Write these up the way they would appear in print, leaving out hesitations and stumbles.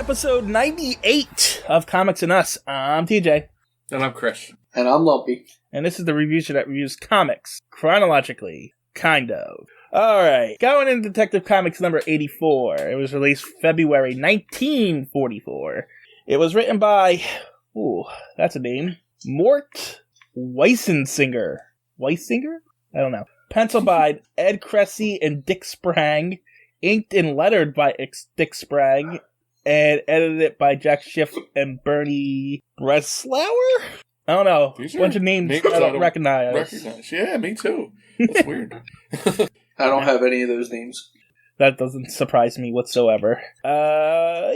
episode 98 of Comics and Us. I'm TJ. And I'm Chris. And I'm Lumpy. And this is the review show that reviews comics chronologically, kind of. Alright, going into Detective Comics number 84. It was released February 1944. It was written by, that's a name, Mort Weissensinger. Weisinger? I don't know. Penciled by Ed Cressy and Dick Sprang. Inked and lettered by Dick Sprang. And edited by Jack Schiff and Bernie Breslauer? I don't know. A bunch of names I don't recognize. Yeah, me too. That's weird. I don't have any of those names. That doesn't surprise me whatsoever. Yeah,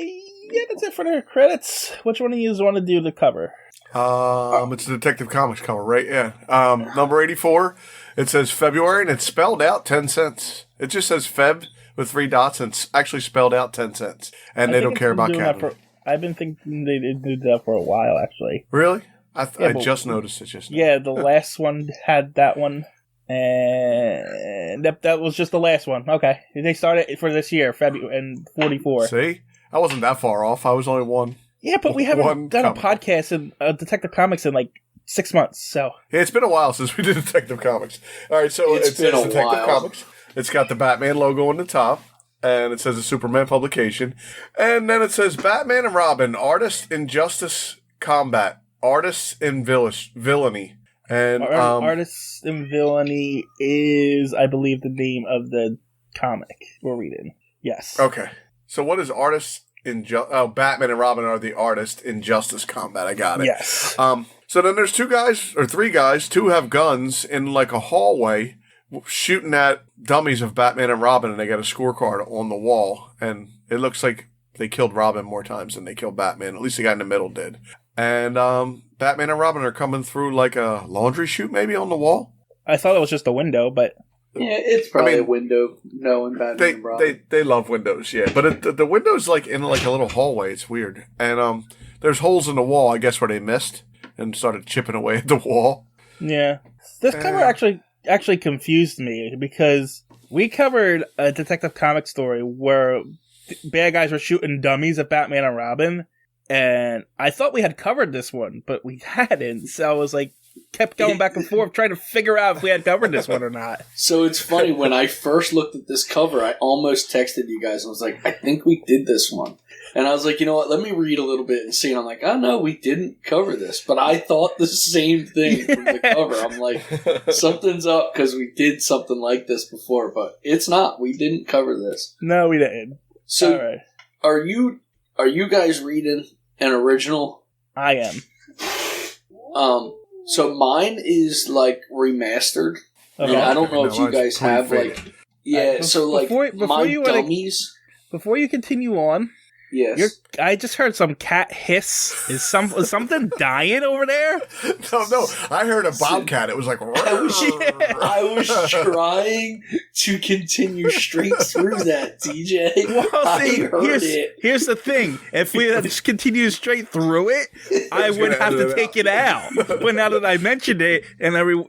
that's it for the credits. Which one of you want to do the cover? It's the Detective Comics cover, right? Yeah. Number 84. It says February, and it's spelled out 10 cents. It just says Feb with 3 dots, and it's actually spelled out 10 cents. And they don't care about Canada. I've been thinking they did that for a while, actually. Really? I just noticed it just now. Yeah, the last one had that one. And that was just the last one. Okay. They started for this year, February, and 44. See? I wasn't that far off. I was only one. Yeah, but we haven't done a podcast in Detective Comics in like 6 months, so. Yeah, it's been a while since we did Detective Comics. All right, so it says Detective Comics. It's got the Batman logo on the top, and it says a Superman publication. And then it says Batman and Robin, Artists in Justice Combat, Artists in Villany. And Artists in Villany is, I believe, the name of the comic we're reading. Yes. Okay. So what is Artists in Batman and Robin are the artists in Justice Combat. I got it. Yes. So then there's 3 guys, 2 have guns in like a hallway shooting at dummies of Batman and Robin, and they got a scorecard on the wall, and it looks like they killed Robin more times than they killed Batman. At least the guy in the middle did. And Batman and Robin are coming through like a laundry chute maybe on the wall. I thought it was just a window, but... Yeah, it's probably a window knowing Batman and Robin. They love windows, yeah. But the window's like in like a little hallway. It's weird. And there's holes in the wall, I guess, where they missed and started chipping away at the wall. Yeah. This cover actually confused me because we covered a Detective Comics story where bad guys were shooting dummies at Batman and Robin, and I thought we had covered this one, but we hadn't. So I was like, kept going back and forth trying to figure out if we had covered this one or not. So it's funny, when I first looked at this cover, I almost texted you guys and was like, I think we did this one. And I was like, you know what, let me read a little bit and see. And I'm like, oh no, we didn't cover this. But I thought the same thing from the cover. I'm like, something's up because we did something like this before, but it's not. We didn't cover this. No, we didn't. So all right. Are you guys reading an original? I am. So mine is like remastered. Okay. And I don't know if you guys have like, so like before my you dummies. Before you continue on, yes, I just heard some cat hiss. Is something dying over there? No, I heard a bobcat. It was like, I was trying to continue straight through that, DJ. Well, see, here's the thing. If we just continue straight through it, I would have to take it out. But now that I mentioned it,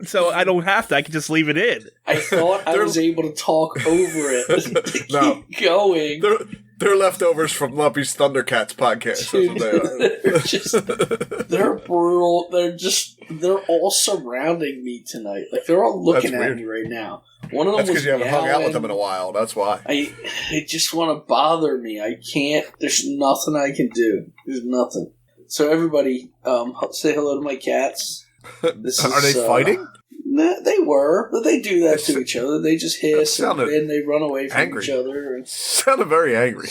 so I don't have to. I can just leave it in. I thought I was able to talk over it to keep going. They're leftovers from Lumpy's Thundercats podcast. Dude, they're brutal. They're all surrounding me tonight. Like, they're all looking at me right now. One of them was because you haven't hung out with them in a while. That's why. They just want to bother me. I can't. There's nothing I can do. There's nothing. So everybody, say hello to my cats. Are they fighting? Nah, they were, but they do that to each other. They just hiss and they run away from each other. And sounded very angry.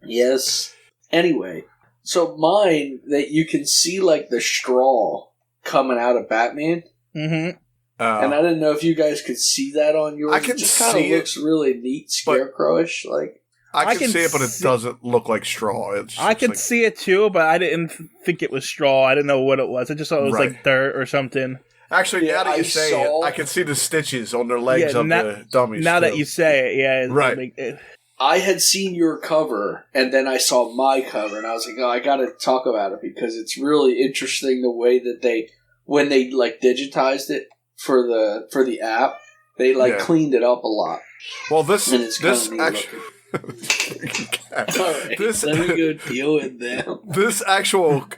Yes. Anyway, so mine, that you can see like the straw coming out of Batman. Mm-hmm. And I didn't know if you guys could see that on yours. I can it just see kind of it, looks really neat, scarecrowish. Like I can see it, but it doesn't look like straw. I can see it too, but I didn't think it was straw. I didn't know what it was. I just thought it was like dirt or something. Actually, now that you say it, I can see the stitches on their legs of the dummies. Now that you say it, yeah. Right. I had seen your cover, and then I saw my cover, and I was like, oh, I gotta talk about it, because it's really interesting the way that when they like digitized it for the app, they cleaned it up a lot. Well, this actually... Alright, let me go deal with them. This actual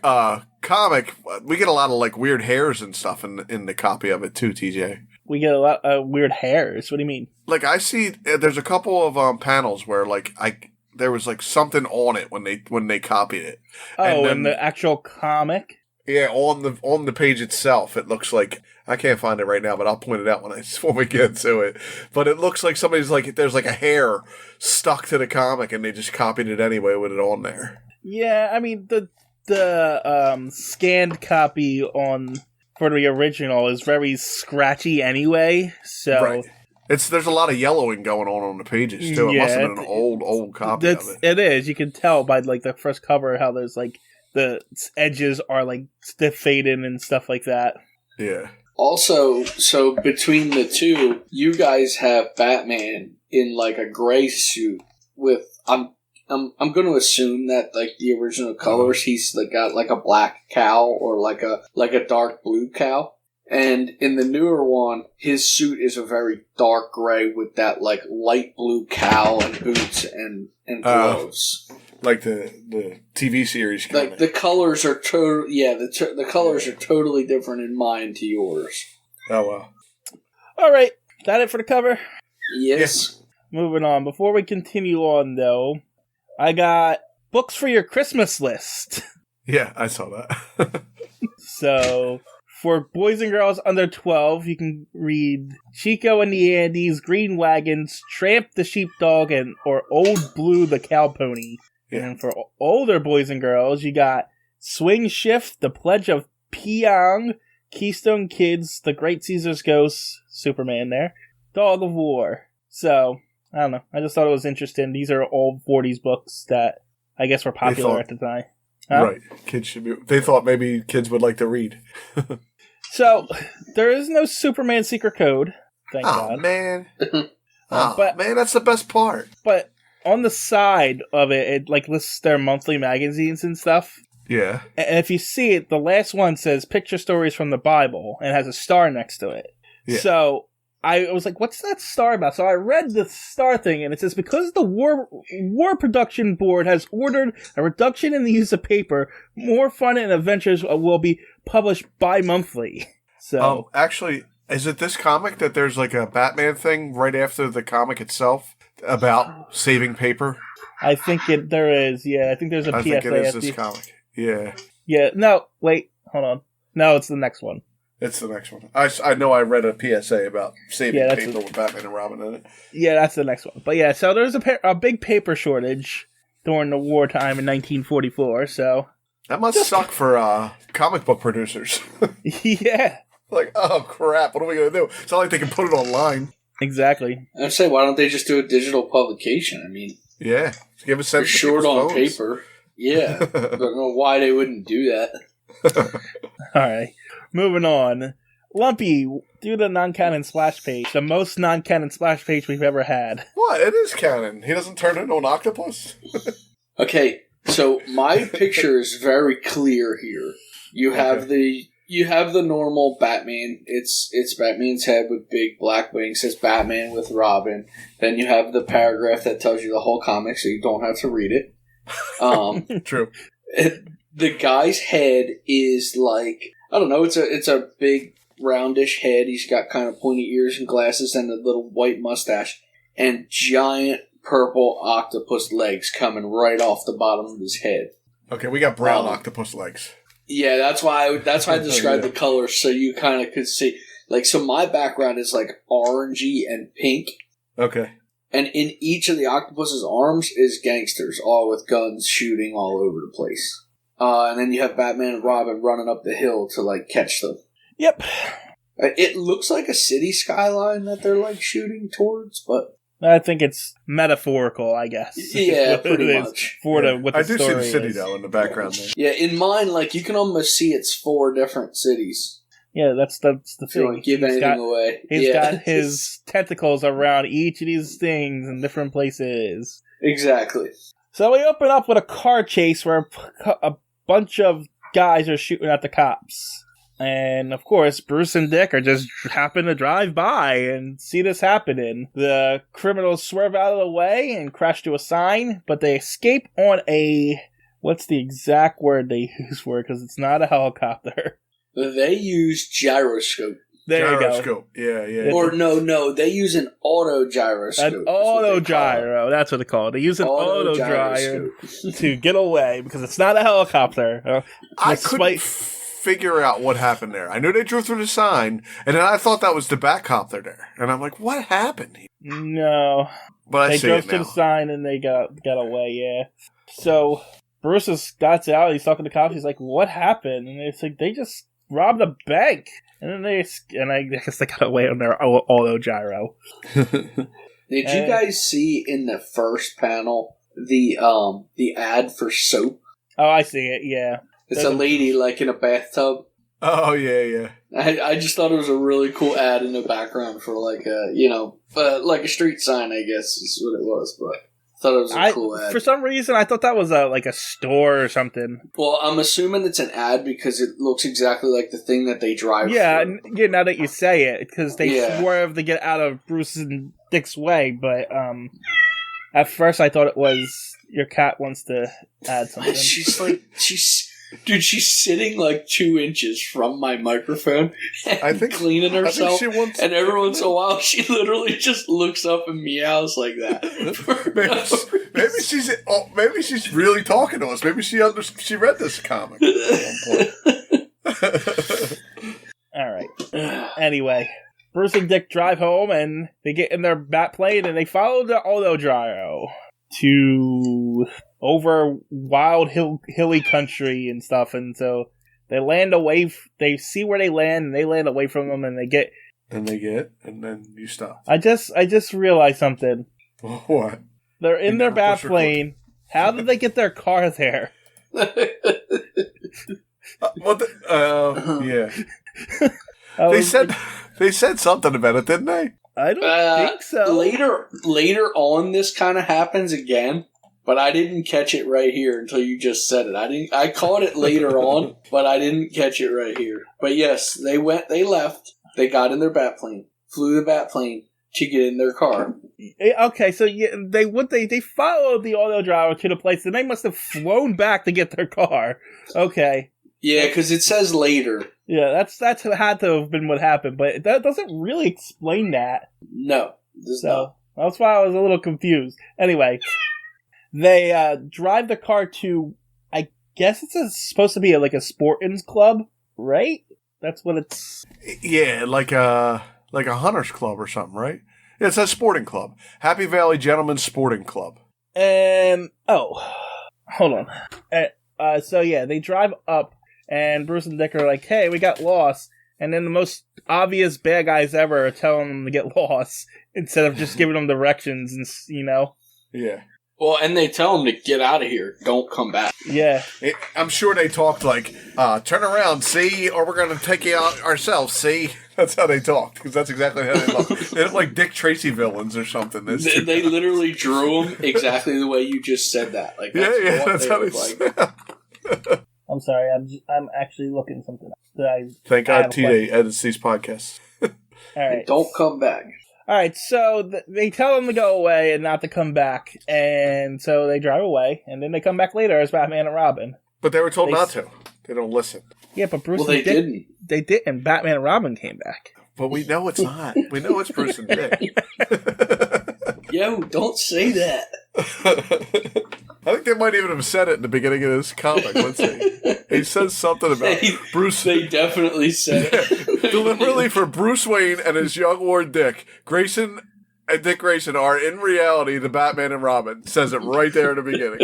comic, we get a lot of like weird hairs and stuff in the copy of it too, TJ. We get a lot of weird hairs. What do you mean? Like I see, there's a couple of panels where like there was like something on it when they copied it. Oh, in the actual comic? Yeah, on the page itself, it looks like, I can't find it right now, but I'll point it out when we get to it. But it looks like somebody's like, there's like a hair stuck to the comic, and they just copied it anyway with it on there. Yeah, I mean the scanned copy for the original is very scratchy anyway. So right. There's a lot of yellowing going on the pages too. It must have been an old copy of it. It is. You can tell by like the first cover how there's like the edges are like stiff faded and stuff like that. Yeah. Also, so between the two, you guys have Batman in like a gray suit with I'm going to assume that like the original colors, he's like got like a black cow or like a dark blue cow. And in the newer one, his suit is a very dark gray with that like light blue cowl and boots and gloves. Like the TV series kind Like the colors are the colors are totally different in mine to yours. Oh wow. All right, that it for the cover? Yes. Moving on. Before we continue on though, I got books for your Christmas list. Yeah, I saw that. So, for boys and girls under 12, you can read Chico and the Andes, Green Wagons, Tramp the Sheepdog, or Old Blue the Cowpony. Yeah. And for older boys and girls, you got Swing Shift, The Pledge of Pyong, Keystone Kids, The Great Caesar's Ghost, Superman there, Dog of War. So, I don't know. I just thought it was interesting. These are old 40s books that I guess were popular at the time. Huh? Right. Kids should be. They thought maybe kids would like to read. So, there is no Superman secret code. Thank God. Man. Man, that's the best part. But on the side of it like lists their monthly magazines and stuff. Yeah. And if you see it, the last one says Picture Stories from the Bible and has a star next to it. Yeah. So I was like, what's that star about? So I read the star thing, and it says, because the War Production Board has ordered a reduction in the use of paper, more fun and adventures will be published bi-monthly. So, actually, is it this comic that there's like a Batman thing right after the comic itself about saving paper? I think there is, yeah. I think there's a PSA. I think it is this comic, yeah. Yeah, no, wait, hold on. No, it's the next one. It's the next one. I know I read a PSA about saving paper with Batman and Robin in it. Yeah, that's the next one. But yeah, so there's a big paper shortage during the wartime in 1944, so... That must suck for comic book producers. Yeah. Like, oh crap, what are we going to do? It's not like they can put it online. Exactly. I'd say, why don't they just do a digital publication? I mean... Yeah. Give a sense of short on paper. Yeah. I don't know why they wouldn't do that. Alright. Moving on. Lumpy, do the non-canon splash page. The most non-canon splash page we've ever had. What? It is canon. He doesn't turn into an octopus? Okay, so my picture is very clear here. You have the normal Batman. It's Batman's head with big black wings. It says Batman with Robin. Then you have the paragraph that tells you the whole comic, so you don't have to read it. True. The guy's head is like, I don't know, it's a big roundish head. He's got kind of pointy ears and glasses and a little white mustache and giant purple octopus legs coming right off the bottom of his head. Okay, we got brown octopus legs. Yeah, that's why I described the colors so you kind of could see. Like, so my background is like orangey and pink. Okay. And in each of the octopus's arms is gangsters, all with guns shooting all over the place. And then you have Batman and Robin running up the hill to, like, catch them. Yep. It looks like a city skyline that they're, like, shooting towards, but... I think it's metaphorical, I guess. Yeah, pretty much. What the I do see the city, is. though, in the background there. Yeah, in mine, like, you can almost see it's 4 different cities. Yeah, that's the thing. Don't give anything away. He's got his tentacles around each of these things in different places. Exactly. So we open up with a car chase where a bunch of guys are shooting at the cops. And, of course, Bruce and Dick are just happen to drive by and see this happening. The criminals swerve out of the way and crash to a sign, but they escape on a... What's the exact word they use for it? Because it's not a helicopter. They use gyroscope. There Gyroscope. you go. Yeah. Or no, they use an auto gyroscope. An auto gyro. That's what they call it. They use an auto gyro to get away because it's not a helicopter. I couldn't figure out what happened there. I knew they drove through the sign, and then I thought that was the Batcopter there. And I'm like, what happened here? No. But they drove to the sign and they got away, yeah. So Bruce got out. He's talking to cops. He's like, what happened? And it's like, they just robbed a bank. And then I guess they got away on their auto gyro. Did you guys see in the first panel the ad for soap? Oh, I see it. Yeah, it's a lady like in a bathtub. Oh yeah. I just thought it was a really cool ad in the background for like a like a street sign. I guess is what it was, but. Thought it was a cool ad. For some reason, I thought that was like a store or something. Well, I'm assuming it's an ad because it looks exactly like the thing that they drive. Yeah, now that you say it, because they swerve to get out of Bruce and Dick's way. But at first, I thought it was your cat wants to add something. She's sitting like 2 inches from my microphone and cleaning herself. And every once in a while, she literally just looks up and meows like that. Maybe she's really talking to us. Maybe she read this comic. All right. Anyway, Bruce and Dick drive home and they get in their bat plane and they follow the auto gyro to over wild hilly country and stuff, and so they land away. They see where they land, and they land away from them, and then you stop. I just realized something. What? They're in their bat plane. How did they get their car there? Yeah. They said something about it, didn't they? I don't think so. Later on, this kind of happens again. But I didn't catch it right here until you just said it. I caught it later on, but I didn't catch it right here. But yes, they left, they got in their bat plane, flew the bat plane to get in their car. Okay, so they followed the auto driver to the place, and they must have flown back to get their car. Okay. Yeah, because it says later. Yeah, that's had to have been what happened, but that doesn't really explain that. No, so that's why I was a little confused. Anyway. They drive the car to, I guess it's supposed to be a sporting club, right? That's what it's... Yeah, like a hunter's club or something, right? Yeah, it says sporting club. Happy Valley Gentlemen's Sporting Club. And, hold on. So yeah, they drive up, and Bruce and Dick are like, hey, we got lost. And then the most obvious bad guys ever are telling them to get lost, instead of just giving them directions, and Yeah. Well, and they tell them to get out of here. Don't come back. Yeah. I'm sure they talked like, turn around, see, or we're going to take you out ourselves, see? That's how they talked, because that's exactly how they look. They look like Dick Tracy villains or something. They literally drew them exactly the way you just said that. Like, that's how they look like. I'm sorry, I'm actually looking something up. Thank God T-Day edits these podcasts. All right. Don't come back. All right, so they tell them to go away and not to come back, and so they drive away, and then they come back later as Batman and Robin. But they were told not to. They don't listen. Yeah, but Bruce and Dick didn't. They didn't. Batman and Robin came back. But we know it's not. We know it's Bruce and Dick. Yo, don't say that. I think they might even have said it in the beginning of this comic. Let's see. He says something about Bruce. They definitely said it. Deliberately for Bruce Wayne and his young ward Dick. Grayson and Dick Grayson are in reality the Batman and Robin. Says it right there in the beginning.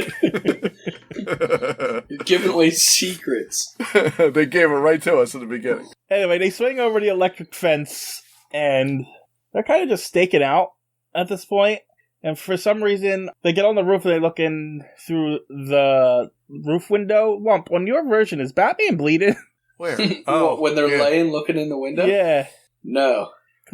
You're giving away secrets. They gave it right to us in the beginning. Anyway, they swing over the electric fence, and they're kind of just staking out at this point. And for some reason, they get on the roof and they look in through the roof window. Lump, on your version, is Batman bleeding? Where? When they're laying looking in the window? Yeah. No.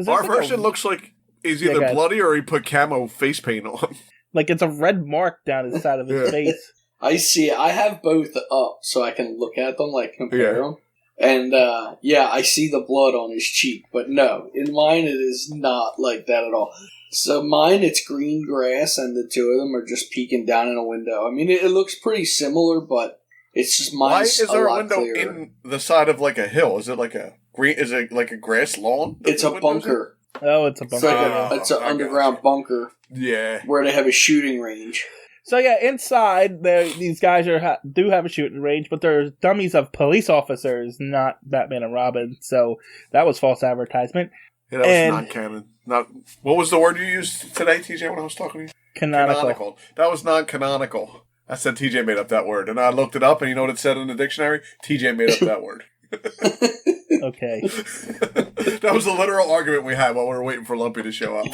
Our version looks like he's either bloody or he put camo face paint on. Like it's a red mark down the side of his face. I see it. I have both up so I can look at them, like compare them. And, I see the blood on his cheek. But no, in mine it is not like that at all. So mine, it's green grass, and the two of them are just peeking down in a window. I mean, it looks pretty similar, but it's just Why mine's is there a lot window clearer. in the side of like a hill? Is it like a green? Is it like a grass lawn? It's a bunker. Oh, it's a It's bunker. like it's an underground bunker Yeah. where they have a shooting range. So yeah, inside these guys do have a shooting range, but they're dummies of police officers, not Batman and Robin. So that was false advertisement. Yeah, that was non-canon. What was the word you used today, TJ, when I was talking to you? Canonical. That was non-canonical. I said TJ made up that word, and I looked it up, and you know what it said in the dictionary? TJ made up that word. Okay. That was a literal argument we had while we were waiting for Lumpy to show up.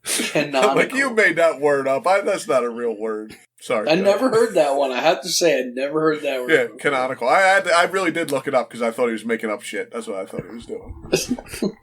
Canonical. Like, you made that word up. That's not a real word. Sorry. I never heard that one. I have to say, I never heard that word. Yeah, canonical. I really did look it up because I thought he was making up shit. That's what I thought he was doing.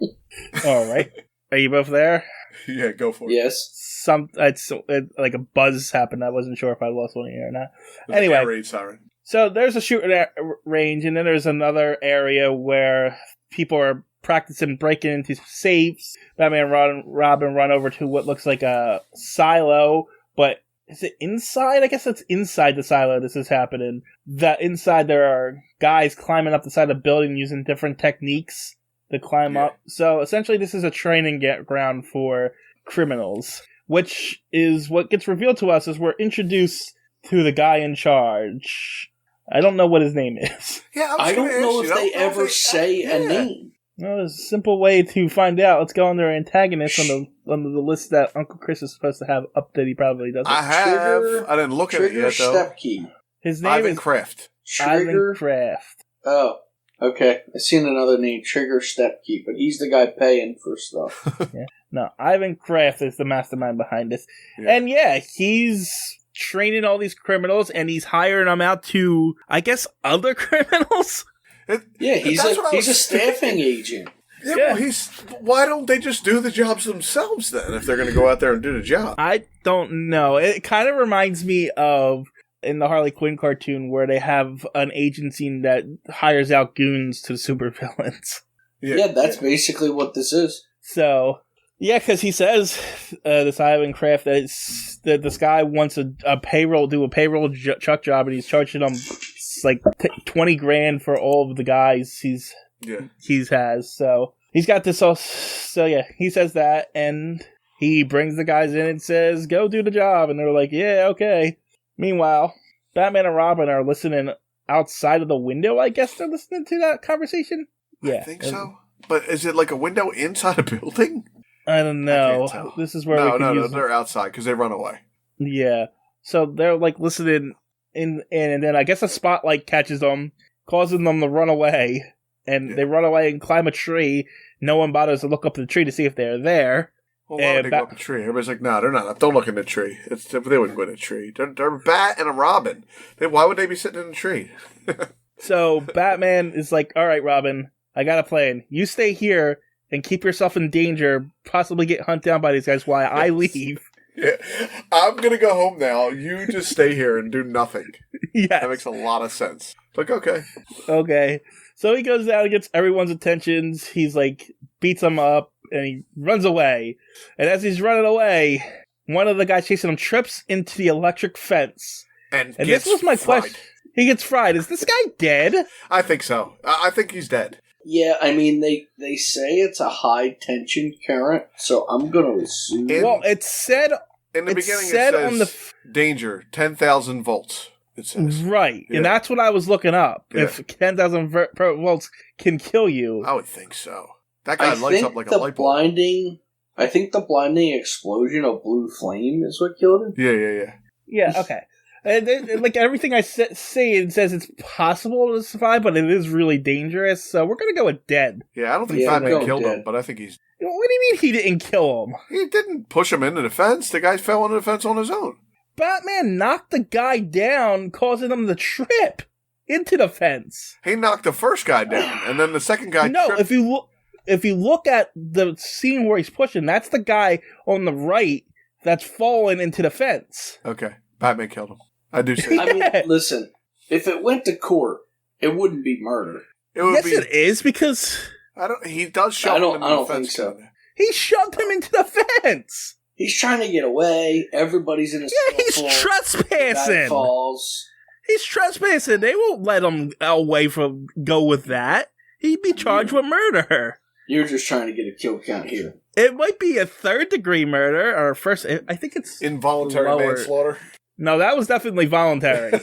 All right. Are you both there? Yeah, go for it. Yes. Like a buzz happened. I wasn't sure if I lost one here or not. There's Anyway. an air raid siren. So there's a shooting range, and then there's another area where people are practicing breaking into safes. Batman and Robin run over to what looks like a silo, but is it inside? I guess it's inside the silo this is happening. That inside there are guys climbing up the side of the building using different techniques to climb up. So essentially this is a training ground for criminals, which is what gets revealed to us as we're introduced to the guy in charge. I don't know what his name is. Yeah, I don't know if they ever say a name. No, there's a simple way to find out. Let's go under antagonist on the list that Uncle Chris is supposed to have up that he probably doesn't. I have. I didn't look at it yet, though. Step key. His name Ivan is Kraft. Trigger. Ivan Kraft. Oh, okay. I seen another name, Trigger Step Key, but he's the guy paying for stuff. No, Ivan Kraft is the mastermind behind this. Yeah. And he's training all these criminals, and he's hiring them out to, I guess, other criminals? He's a staffing agent. Yeah, well, why don't they just do the jobs themselves then if they're going to go out there and do the job? I don't know. It kind of reminds me of in the Harley Quinn cartoon where they have an agency that hires out goons to supervillains. Yeah, that's basically what this is. So, yeah, because he says, this Ivan Kraft, that this guy wants a payroll truck job, and he's charging him like $20,000 for all of the guys he's has. So he's got this all. So yeah, he says that, and he brings the guys in and says, "Go do the job," and they're like, "Yeah, okay." Meanwhile, Batman and Robin are listening outside of the window. I guess they're listening to that conversation. Yeah, I think so. But is it like a window inside a building? I don't know. I can't tell. This is where No, they're outside because they run away. Yeah, so they're like listening in, and then I guess a spotlight catches them, causing them to run away, and they run away and climb a tree. No one bothers to look up the tree to see if they're there. Well, why would they go up a tree? Everybody's like, no, they're not. Don't look in the tree. They wouldn't go in a tree. They're a bat and a Robin. Why would they be sitting in a tree? So Batman is like, all right, Robin, I got a plan. You stay here and keep yourself in danger, possibly get hunted down by these guys while I leave. Yeah, I'm going to go home now. You just stay here and do nothing. Yeah. That makes a lot of sense. Like, okay. Okay. So he goes down and gets everyone's attentions. He's like, beats them up, and he runs away. And as he's running away, one of the guys chasing him trips into the electric fence. And this was my question. He gets fried. Is this guy dead? I think so. I think he's dead. Yeah, I mean, they say it's a high-tension current, so I'm going to assume... Well, it said... In the beginning, it said says, on the danger, 10,000 volts, it says. Right, Yeah. and that's what I was looking up. Yeah. If 10,000 volts can kill you. I would think so. That guy lights up like a light bulb. I think the blinding explosion of blue flame is what killed him. Yeah. Yeah, okay. And like everything I say, it says it's possible to survive, but it is really dangerous, so we're going to go with dead. Yeah, I don't think Yeah, Batman I'm killed dead. him, but I think he's... What do you mean he didn't kill him? He didn't push him into the fence. The guy fell into the fence on his own. Batman knocked the guy down, causing him to trip into the fence. He knocked the first guy down, and then the second guy tripped. if you look at the scene where he's pushing, that's the guy on the right that's fallen into the fence. Okay, Batman killed him. I do say I mean, listen, if it went to court It wouldn't be murder. It would Yes, be. it is, because He does shove I him don't- into I the don't fence. think so. kinda. he shoved him into the fence. He's trying to get away. Everybody's in a Yeah, he's scuffle. Guy trespassing. falls. He's trespassing. They won't let him go with that. He'd be charged with murder. You're just trying to get a kill count here. It might be a third-degree murder, or first... I think it's... Involuntary lower. manslaughter. No, that was definitely voluntary.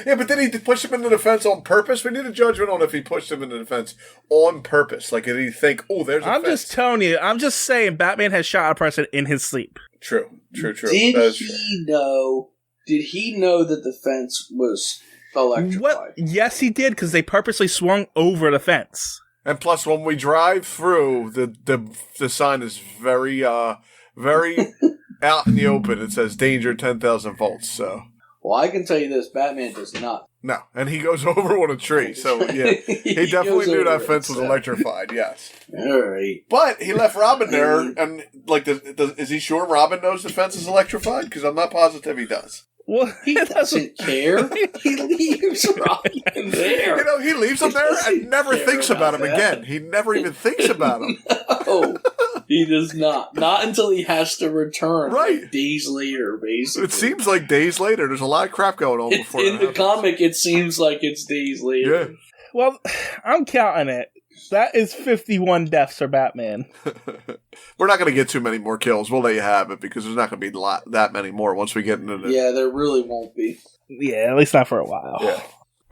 Yeah, but did he push him into the fence on purpose? We need a judgment on if he pushed him into the fence on purpose. Like, did he think, oh, there's a I'm fence? just telling you. I'm just saying Batman has shot a person in his sleep. True. That Did is true. he know? Did he know that the fence was electrified? Well, yes, he did, because they purposely swung over the fence. And plus, when we drive through, the sign is very out in the open. It says danger 10,000 volts. So Well, I can tell you this: Batman does not. no, and he goes over on a tree. So yeah, he definitely goes knew that over fence it, was so. electrified. Yes, All right. but he left Robin there, and like, is he sure Robin knows the fence is electrified? Because I'm not positive he does. Well, He doesn't care. He leaves Robin there. You know, he leaves him there and never care thinks about him about that. again. He never even thinks about him. No, he does not. Not until he has to return. Right. Like, days later, basically. It seems like days later. There's a lot of crap going on before In that the happens. comic, it seems like it's days later. Yeah. well, I'm counting it. That is 51 deaths for Batman. We're not going to get too many more kills. We'll let you have it because there's not going to be that many more once we get into the. Yeah, there really won't be. Yeah, at least not for a while. Yeah.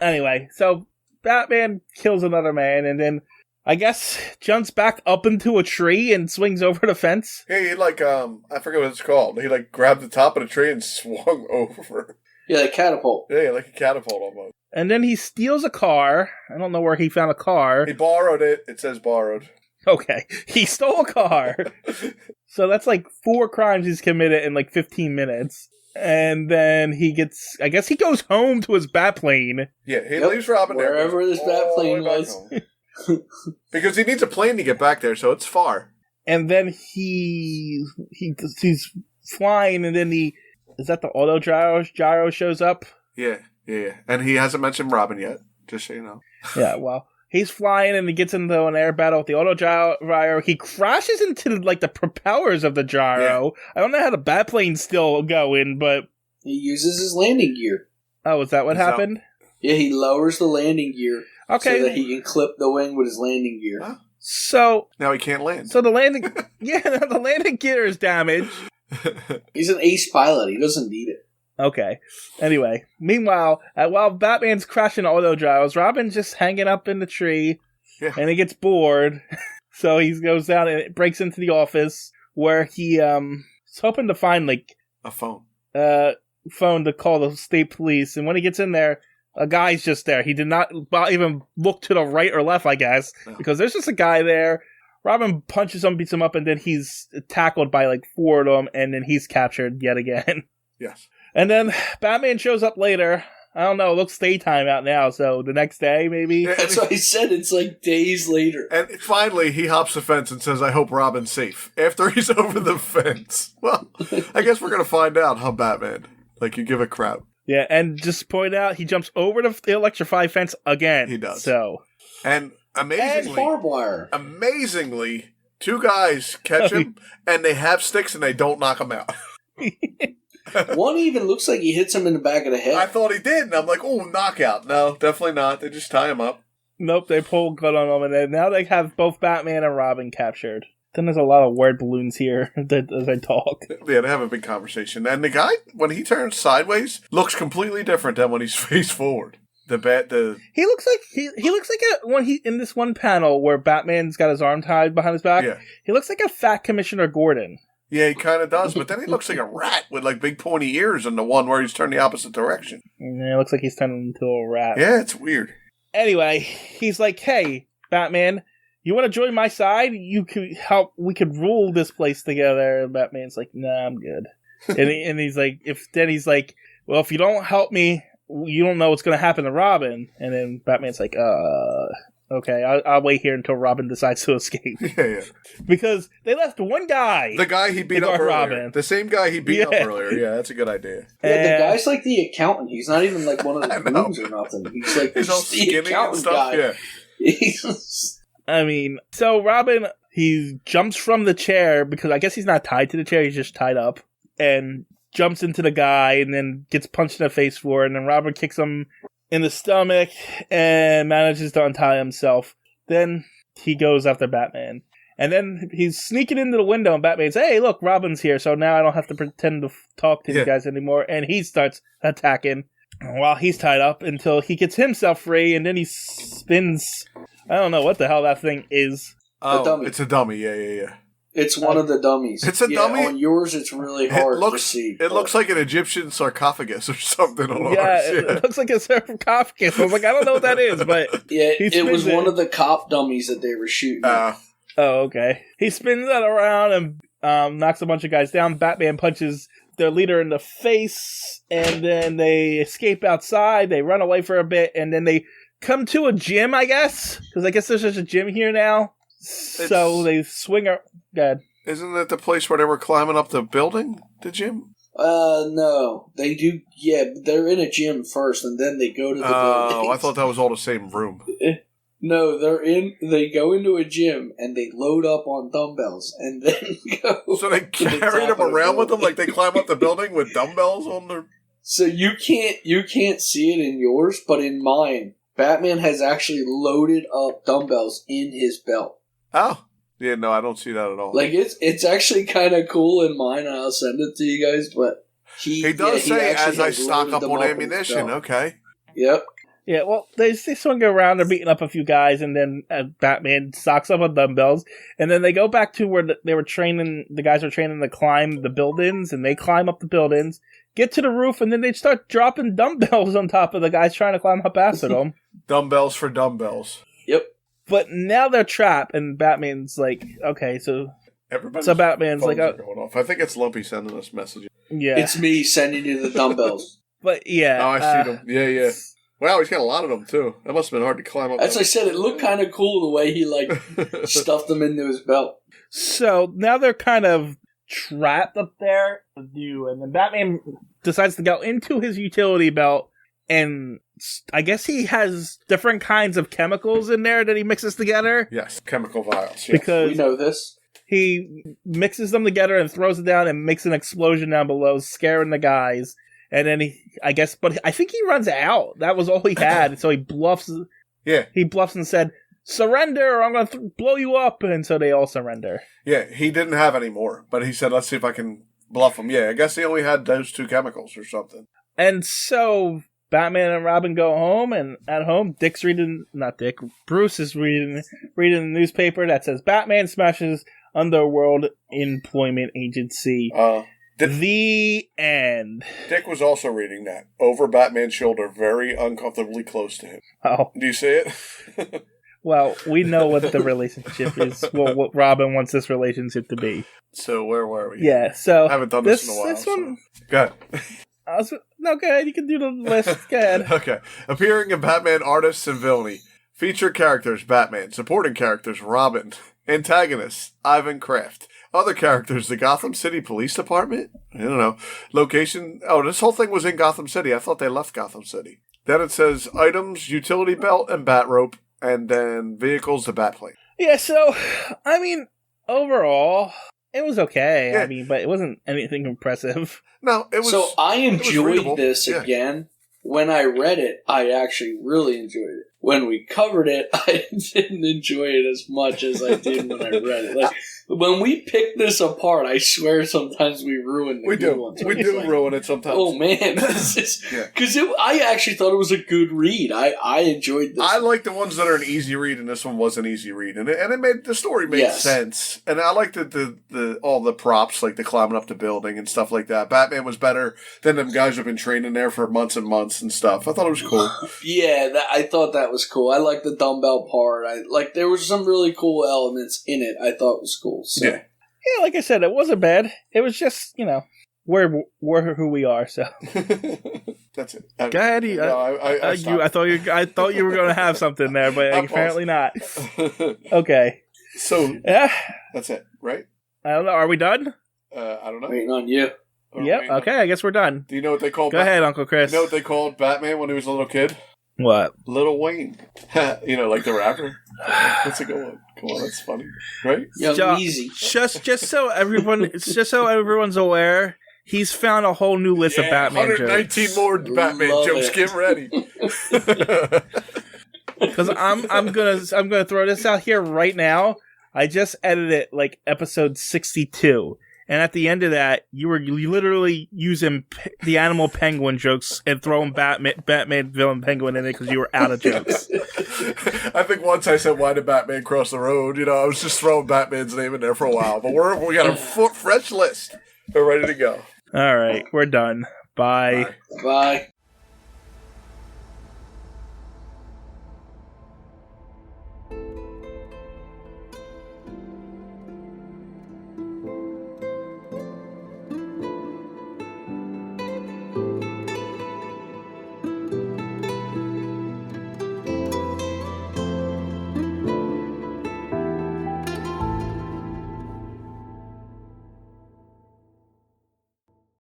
Anyway, so Batman kills another man, and then I guess jumps back up into a tree and swings over the fence. Hey, he I forget what it's called. He grabbed the top of the tree and swung over. Yeah, the catapult. Yeah, like a catapult almost. And then he steals a car. I don't know where he found a car. He borrowed it. It says borrowed. Okay, he stole a car. So that's like 4 crimes he's committed in like 15 minutes. And then I guess he goes home to his Batplane. Yeah, he leaves Robin there. Wherever this bat plane back was. home. Because he needs a plane to get back there, so it's far. And then he's flying, and then is that the auto gyro shows up? Yeah. And he hasn't mentioned Robin yet, just so you know. Yeah, well, he's flying and he gets into an air battle with the auto gyro. He crashes into like the propellers of the gyro. Yeah. I don't know how the Batplane's still going, but He uses his landing gear. Oh, is that what happened? Yeah, he lowers the landing gear Okay. so that he can clip the wing with his landing gear. Huh? So now he can't land. So the landing the landing gear is damaged. He's an ace pilot. He doesn't need it. Okay. Anyway, meanwhile, while Batman's crashing auto gyros, Robin's just hanging up in the tree, and he gets bored, so he goes down and breaks into the office where he's hoping to find like a phone to call the state police. And when he gets in there, a guy's just there. He did not even look to the right or left, I guess, because there's just a guy there. Robin punches him, beats him up, and then he's tackled by like 4 of them, and then he's captured yet again. Yes. And then Batman shows up later. I don't know, it looks daytime out now, so the next day, maybe? Yeah, That's why I said it's like days later. And finally, he hops the fence and says, I hope Robin's safe. After he's over the fence. Well, I guess we're going to find out, huh, Batman? Like, you give a crap. Yeah, and just point out, he jumps over the electrified fence again. He does. So. And amazingly, and barbed wire. Amazingly, 2 guys catch him, and they have sticks, and they don't knock him out. One even looks like he hits him in the back of the head. I thought he did, and I'm like, oh, knockout. No, definitely not. They just tie him up. Nope, they pull a gun on him, and then now they have both Batman and Robin captured. Then there's a lot of word balloons here as I talk. Yeah, they have a big conversation. And the guy, when he turns sideways, looks completely different than when he's face forward. He looks like when he in this one panel where Batman's got his arm tied behind his back. Yeah. He looks like a fat Commissioner Gordon. Yeah, he kind of does, but then he looks like a rat with like big pointy ears in the one where he's turned the opposite direction. Yeah, it looks like he's turned into a rat. Yeah, it's weird. Anyway, he's like, "Hey, Batman, you want to join my side? You could help. We could rule this place together." And Batman's like, "Nah, I'm good." and he's like, "Well, if you don't help me, you don't know what's going to happen to Robin." And then Batman's like, Okay, I'll wait here until Robin decides to escape. Yeah. Because they left one guy. The guy he beat to up guard earlier. Robin. The same guy he beat up earlier. Yeah, that's a good idea. Yeah, the guy's like the accountant. He's not even like one of the goons or nothing. He's like He's all the skinny and accountant stuff. guy. Yeah. I mean, so Robin, he jumps from the chair, because I guess he's not tied to the chair, he's just tied up, and jumps into the guy, and then gets punched in the face for it, and then Robin kicks him in the stomach, and manages to untie himself. Then he goes after Batman. And then he's sneaking into the window, and Batman's, hey, look, Robin's here, so now I don't have to pretend to talk to you guys anymore. And he starts attacking while he's tied up until he gets himself free, and then he spins. I don't know what the hell that thing is. Oh, it's a dummy. Yeah. It's one of the dummies. It's a dummy? On yours, it's really hard to see. It looks like an Egyptian sarcophagus or something on ours. It looks like a sarcophagus. I was like, I don't know what that is, but... Yeah, it was one of the cop dummies that they were shooting. Oh, okay. He spins that around and knocks a bunch of guys down. Batman punches their leader in the face, and then they escape outside. They run away for a bit, and then they come to a gym, I guess? Because I guess there's just a gym here now. So they swing her. Good. Isn't that the place where they were climbing up the building? The gym? No. They do. Yeah, they're in a gym first, and then they go to the building. Oh, I thought that was all the same room. No, they go into a gym, and they load up on dumbbells, and then go. So they carry them around with them like they climb up the building with dumbbells on their... So you can't see it in yours, but in mine, Batman has actually loaded up dumbbells in his belt. Oh. Yeah, no, I don't see that at all. Like, it's actually kind of cool in mine, and I'll send it to you guys, but he does say, as I stock up on ammunition, okay. Yep. Yeah, well, they swing around, they're beating up a few guys, and then Batman stocks up on dumbbells, and then they go back to where they were training, the guys were training to climb the buildings, and they climb up the buildings, get to the roof, and then they start dropping dumbbells on top of the guys trying to climb up after them. Dumbbells for dumbbells. Yep. But now they're trapped, and Batman's like, okay, so Batman's like, going off. I think it's Lumpy sending us messages. Yeah. It's me sending you the dumbbells. But yeah. Oh, I see them. Yeah. Wow, he's got a lot of them, too. That must have been hard to climb up. As I said, it looked kind of cool the way he, stuffed them into his belt. So now they're kind of trapped up there. And then Batman decides to go into his utility belt, and I guess he has different kinds of chemicals in there that he mixes together. Yes, chemical vials. Yes. Because we know this. He mixes them together and throws it down and makes an explosion down below, scaring the guys. And then I think he runs out. That was all he had. So he bluffs. Yeah. He bluffs and said, surrender or I'm going to blow you up. And so they all surrender. Yeah, he didn't have any more. But he said, let's see if I can bluff him. Yeah, I guess he only had those two chemicals or something. And so Batman and Robin go home, and at home, Bruce is reading the newspaper that says Batman smashes Underworld Employment Agency. The end. Dick was also reading that over Batman's shoulder, very uncomfortably close to him. Oh. Do you see it? Well, we know what the relationship is. Well, what Robin wants this relationship to be. So where were we? Yeah, so I haven't done this in a while. This one, so. Go ahead. No, go ahead. You can do the list. Go ahead. Okay. Appearing in Batman Artists and Villany. Featured characters, Batman. Supporting characters, Robin. Antagonists, Ivan Kraft. Other characters, the Gotham City Police Department? I don't know. Location, this whole thing was in Gotham City. I thought they left Gotham City. Then it says items, utility belt, and bat rope. And then vehicles, the Batplane. Yeah, so, I mean, overall, it was okay. Yeah. I mean, but it wasn't anything impressive. No, it was. So I enjoyed this yeah. again. When I read it, I actually really enjoyed it. When we covered it, I didn't enjoy it as much as I did when I read it. Like, when we pick this apart, I swear sometimes we ruin the good ones. We do ruin it sometimes. Oh man, because I actually thought it was a good read. I enjoyed this. I like the ones that are an easy read, and this one was an easy read, and it made the story made sense. And I liked the all the props, like the climbing up the building and stuff like that. Batman was better than them guys who've been training there for months and months and stuff. I thought it was cool. Yeah, I thought that was cool. I liked the dumbbell part. There was some really cool elements in it. I thought was cool. So. Yeah, like I said, it wasn't bad. It was just, we're who we are. So That's it. go ahead. I thought you were going to have something there, but apparently not. Okay. So yeah, that's it, right? I don't know. Are we done? I don't know. Waiting on you. Yep. Okay. I guess we're done. Do you know what they called? Go ahead, Uncle Chris. You know what they called Batman when he was a little kid? What? Little Wayne. Like the rapper. That's a good one. Come on, that's funny, right? Yeah, easy. Just so everyone's aware, he's found a whole new list of Batman 119 jokes. more Batman jokes. Get ready. Because I'm gonna throw this out here right now. I just edited like episode 62, and at the end of that, you literally using the animal penguin jokes and throwing Batman villain penguin in it because you were out of jokes. I think once I said, "Why did Batman cross the road?" I was just throwing Batman's name in there for a while, but we got a fresh list. We're ready to go. All right, we're done. Bye. Bye.